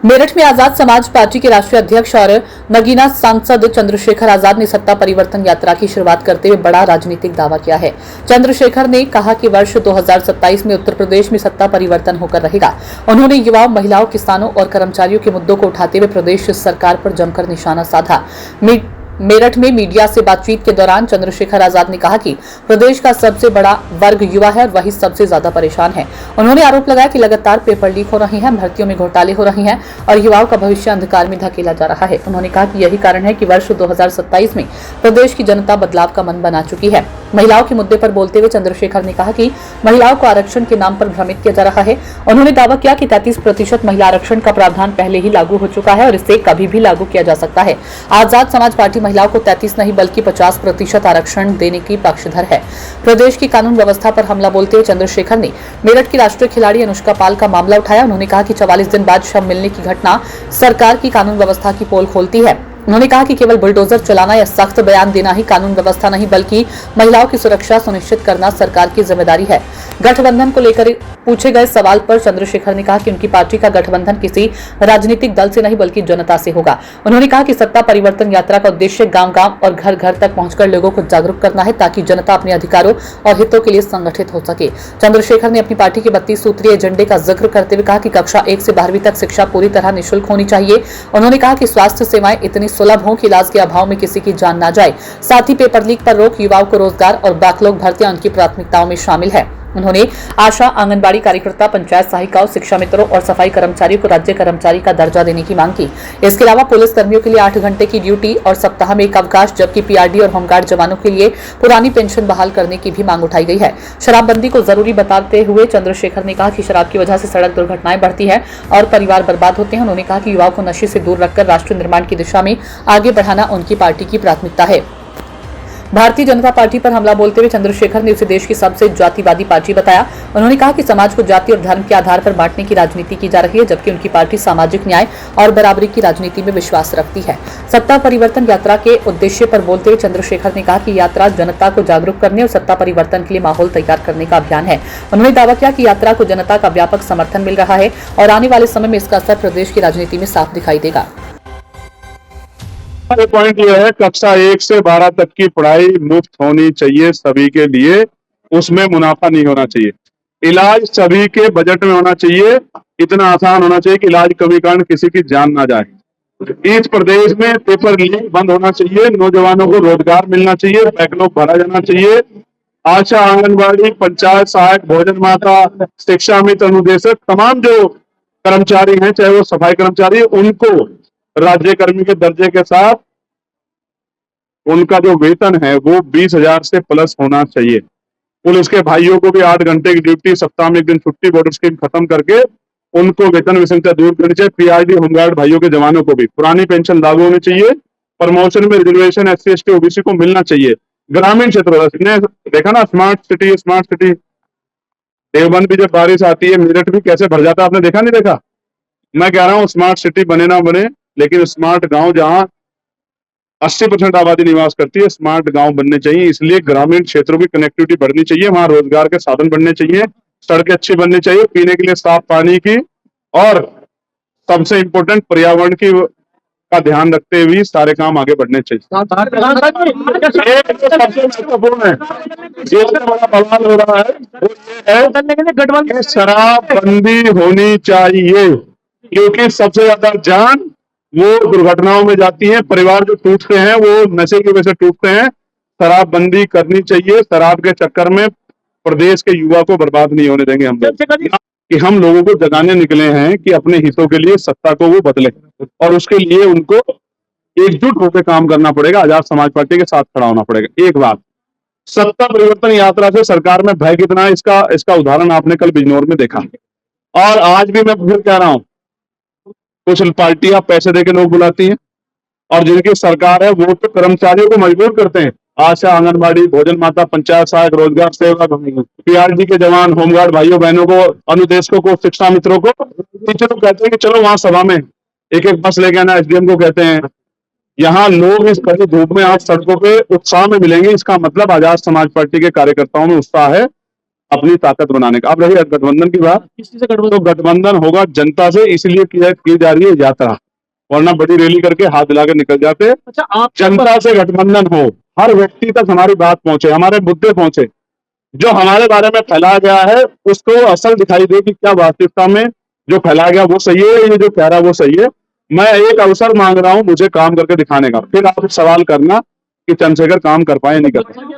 मेरठ में आजाद समाज पार्टी के राष्ट्रीय अध्यक्ष और नगीना सांसद चंद्रशेखर आजाद ने सत्ता परिवर्तन यात्रा की शुरुआत करते हुए बड़ा राजनीतिक दावा किया है। चंद्रशेखर ने कहा कि वर्ष 2027 में उत्तर प्रदेश में सत्ता परिवर्तन होकर रहेगा। उन्होंने युवाओं, महिलाओं, किसानों और कर्मचारियों के मुद्दों को उठाते हुए प्रदेश सरकार पर जमकर निशाना साधा। मेरठ में मीडिया से बातचीत के दौरान चंद्रशेखर आजाद ने कहा कि प्रदेश का सबसे बड़ा वर्ग युवा है और वही सबसे ज्यादा परेशान है। उन्होंने आरोप लगाया कि लगातार पेपर लीक हो रहे हैं, भर्तियों में घोटाले हो रहे हैं और युवाओं का भविष्य अंधकार में धकेला जा रहा है। उन्होंने कहा कि यही कारण है कि वर्ष 2027 में प्रदेश की जनता बदलाव का मन बना चुकी है। महिलाओं के मुद्दे पर बोलते हुए चंद्रशेखर ने कहा कि महिलाओं को आरक्षण के नाम पर भ्रमित किया जा रहा है। उन्होंने दावा किया कि 33% महिला आरक्षण का प्रावधान पहले ही लागू हो चुका है और इसे कभी भी लागू किया जा सकता है। आजाद समाज पार्टी महिलाओं को 33 नहीं बल्कि 50% आरक्षण देने की पक्षधर है। प्रदेश की कानून व्यवस्था पर हमला बोलते हुए चंद्रशेखर ने मेरठ की राष्ट्रीय खिलाड़ी अनुष्का पाल का मामला उठाया। उन्होंने कहा कि 44 दिन बाद शव मिलने की घटना सरकार की कानून व्यवस्था की पोल खोलती है। उन्होंने कहा कि केवल बुलडोजर चलाना या सख्त बयान देना ही कानून व्यवस्था नहीं बल्कि महिलाओं की सुरक्षा सुनिश्चित करना सरकार की जिम्मेदारी है। गठबंधन को लेकर पूछे गए सवाल पर चंद्रशेखर ने कहा कि उनकी पार्टी का गठबंधन किसी राजनीतिक दल से नहीं बल्कि जनता से होगा। उन्होंने कहा कि सत्ता परिवर्तन यात्रा का उद्देश्य गांव-गांव और घर-घर तक पहुंचकर लोगों को जागरूक करना है ताकि जनता अपने अधिकारों और हितों के लिए संगठित हो सके। चंद्रशेखर ने अपनी पार्टी के 32 सूत्रीय एजेंडे का जिक्र करते हुए कहा कि कक्षा 1 से 12वीं तक शिक्षा पूरी तरह निःशुल्क होनी चाहिए। उन्होंने कहा कि स्वास्थ्य सेवाएं इतनी सुलभ हों कि इलाज के अभाव में किसी की जान ना जाए। साथ ही पेपर लीक पर रोक, युवाओं को रोजगार और बैकलॉग भर्तियां उनकी प्राथमिकताओं में शामिल है। उन्होंने आशा, आंगनबाड़ी कार्यकर्ता, पंचायत सहायिकाओं, शिक्षा मित्रों और सफाई कर्मचारियों को राज्य कर्मचारी का दर्जा देने की मांग की। इसके अलावा पुलिस कर्मियों के लिए 8 घंटे की ड्यूटी और सप्ताह में एक अवकाश, जबकि पीआरडी और होमगार्ड जवानों के लिए पुरानी पेंशन बहाल करने की भी मांग उठाई गई है। शराबबंदी को जरूरी बताते हुए चंद्रशेखर ने कहा कि शराब की वजह से सड़क दुर्घटनाएं बढ़ती है और परिवार बर्बाद होते हैं। उन्होंने कहा कि युवाओं को नशे से दूर रखकर राष्ट्र निर्माण की दिशा में आगे बढ़ाना उनकी पार्टी की प्राथमिकता है। भारतीय जनता पार्टी पर हमला बोलते हुए चंद्रशेखर ने उसे देश की सबसे जातिवादी पार्टी बताया। उन्होंने कहा कि समाज को जाति और धर्म के आधार पर बांटने की राजनीति की जा रही है, जबकि उनकी पार्टी सामाजिक न्याय और बराबरी की राजनीति में विश्वास रखती है। सत्ता परिवर्तन यात्रा के उद्देश्य पर बोलते हुए चंद्रशेखर ने कहा कि यात्रा जनता को जागरूक करने और सत्ता परिवर्तन के लिए माहौल तैयार करने का अभियान है। उन्होंने दावा किया कि यात्रा को जनता का व्यापक समर्थन मिल रहा है और आने वाले समय में इसका असर प्रदेश की राजनीति में साफ दिखाई देगा। पॉइंट ये है, कक्षा 1 से 12 तक की पढ़ाई मुफ्त होनी चाहिए सभी के लिए, उसमें मुनाफा नहीं होना चाहिए। इलाज सभी के बजट में होना चाहिए, इतना आसान होना चाहिए कि इलाज कभी कारण किसी की जान ना जाए। इस प्रदेश में पेपर लीक बंद होना चाहिए, नौजवानों को रोजगार मिलना चाहिए, बैकलॉग भरा जाना चाहिए। आशा, आंगनबाड़ी, पंचायत सहायक, भोजन माता, शिक्षा मित्र, अनुदेशक, तमाम जो कर्मचारी हैं, चाहे वो सफाई कर्मचारी, उनको राज्य कर्मी के दर्जे के साथ उनका जो वेतन है वो 20,000 से प्लस होना चाहिए। पुलिस के भाइयों को भी 8 घंटे की ड्यूटी, सप्ताह में 1 दिन छुट्टी, बॉर्डर स्कीम खत्म करके उनको वेतन विसंगति दूर करनी चाहिए। पीआरडी, होमगार्ड भाइयों के जवानों को भी पुरानी पेंशन लागू होनी चाहिए। प्रमोशन में रिजर्वेशन SC ST OBC को मिलना चाहिए। ग्रामीण क्षेत्र ने देखा ना, स्मार्ट सिटी देवबंद भी जब बारिश आती है, मेरठ भी कैसे भर जाता है, आपने देखा नहीं देखा? मैं कह रहा हूँ स्मार्ट सिटी बने ना बने, लेकिन स्मार्ट गांव जहां 80% आबादी निवास करती है, स्मार्ट गांव बनने चाहिए। इसलिए ग्रामीण क्षेत्रों की कनेक्टिविटी बढ़नी चाहिए, वहां रोजगार के साधन बढ़ने चाहिए, सड़कें अच्छी बननी चाहिए, पीने के लिए साफ पानी की, और सबसे इम्पोर्टेंट पर्यावरण की का ध्यान रखते हुए सारे काम आगे बढ़ने चाहिए। एक सबसे महत्वपूर्ण है, ये बड़ा बवाल हो रहा है, वो ये है कि शराबबंदी होनी चाहिए, क्योंकि सबसे ज्यादा जान वो दुर्घटनाओं में जाती है। परिवार जो टूटते हैं वो नशे की वजह से टूटते हैं। शराबबंदी करनी चाहिए। शराब के चक्कर में प्रदेश के युवा को बर्बाद नहीं होने देंगे हम लोग, कि हम लोगों को जगाने निकले हैं कि अपने हितों के लिए सत्ता को वो बदले, और उसके लिए उनको एकजुट होकर काम करना पड़ेगा। आजाद समाज पार्टी के साथ खड़ा होना पड़ेगा। एक बात, सत्ता परिवर्तन यात्रा से सरकार में भय कितना है, इसका उदाहरण आपने कल बिजनौर में देखा, और आज भी मैं फिर कह रहा हूं, कुछ पार्टियां पैसे देके लोग बुलाती हैं और जिनकी सरकार है वो तो कर्मचारियों को मजबूर करते हैं। आशा, आंगनबाड़ी, भोजन माता, पंचायत सहायक, रोजगार सेवक, पीआरडी के जवान, होमगार्ड भाइयों बहनों को, अनुदेशकों को, शिक्षा मित्रों को, टीचर को कहते हैं कि चलो वहां सभा में एक बस लेके आना। SDM को कहते हैं। यहाँ लोग इस कड़ी धूप में आज सड़कों पे उत्साह में मिलेंगे। इसका मतलब आजाद समाज पार्टी के कार्यकर्ताओं में उत्साह है। अपनी ताकत बनाने का। अब रही गठबंधन की बात, किस चीज से गड़बड़ तो गठबंधन होगा जनता से, इसलिए की जा रही है यात्रा, वरना बड़ी रैली करके हाथ हिला के निकल जाते। अच्छा आप जनता से गठबंधन हो, हर व्यक्ति तक हमारी बात पहुंचे, हमारे मुद्दे पहुंचे, जो हमारे बारे में फैलाया गया है उसको असल दिखाई दे कि क्या वास्तविकता में जो फैलाया गया वो सही है, ये जो कह रहा है वो सही है। मैं एक अवसर मांग रहा हूं मुझे काम करके दिखाने का, फिर आप सवाल करना कि चंद्रशेखर काम कर पाए नहीं कर पाए।